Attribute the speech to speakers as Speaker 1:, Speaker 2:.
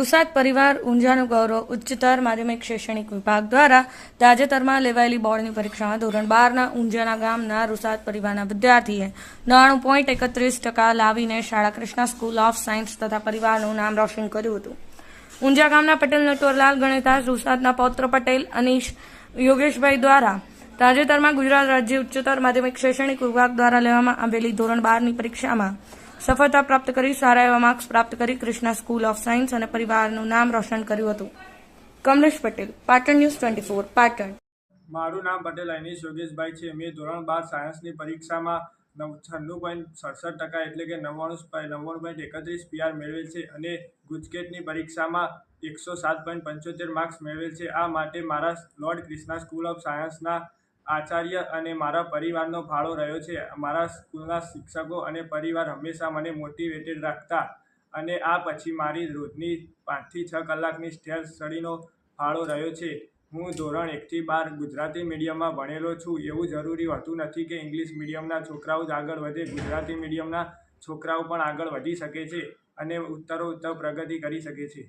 Speaker 1: રૂસાદ પરિવાર ઊંઝાનું ગૌરવ ઉચ્ચતર માધ્યમિક શૈક્ષણિક વિભાગ દ્વારા તાજેતરમાં લેવાયેલી બોર્ડની પરીક્ષામાં ધોરણ 12ના ઊંઝાના ગામના રૂસાદ પરિવારના વિદ્યાર્થીએ 99.31% લાવીને શાળા કૃષ્ણા સ્કૂલ ઓફ સાયન્સ તથા પરિવારનું નામ રોશન કર્યું હતું. ઊંઝા ગામના પટેલ નટવરલાલ ગણેતા રૂસાદના પૌત્ર પટેલ અનીશ યોગેશભાઈ દ્વારા તાજેતરમાં ગુજરાત રાજ્ય ઉચ્ચતર માધ્યમિક શૈક્ષણિક વિભાગ દ્વારા લેવામાં આવેલી ધોરણ 12ની પરીક્ષામાં સફળતા પ્રાપ્ત કરી સારા એવા માર્ક્સ પ્રાપ્ત કરી કૃષ્ણા સ્કૂલ ઓફ સાયન્સ અને પરિવારનું નામ રોશન કર્યું હતું. કમલેશ પટેલ, પાટણ ન્યૂઝ 24, પાટણ.
Speaker 2: મારું નામ પટેલ અનીશ યોગેશભાઈ છે. મેં ધોરણ 12 સાયન્સની પરીક્ષામાં 96.67% એટલે કે 99.31 PR મેળવેલ છે અને ગુજકેટની પરીક્ષામાં 107.75 માર્ક્સ મેળવેલ છે. આ માટે મારા લોર્ડ કૃષ્ણા સ્કૂલ ઓફ સાયન્સના આચાર્ય અને મારા પરિવારનો ફાળો રહ્યો છે. મારા સ્કૂલના શિક્ષકો અને પરિવાર હંમેશા મને મોટિવેટેડ રાખતા અને આ પછી મારી રોજની 5 થી 6 કલાકની સ્ટેજ સ્ટડીનો ફાળો રહ્યો છે. હું ધોરણ 1 થી 12 ગુજરાતી મીડિયમમાં ભણેલો છું. એવું જરૂરી હોતું નથી કે ઇંગ્લિશ મીડિયમના છોકરાઓ જ આગળ વધે. ગુજરાતી મીડિયમના છોકરાઓ પણ આગળ વધી શકે છે અને ઉત્તરોત્તર પ્રગતિ કરી શકે છે.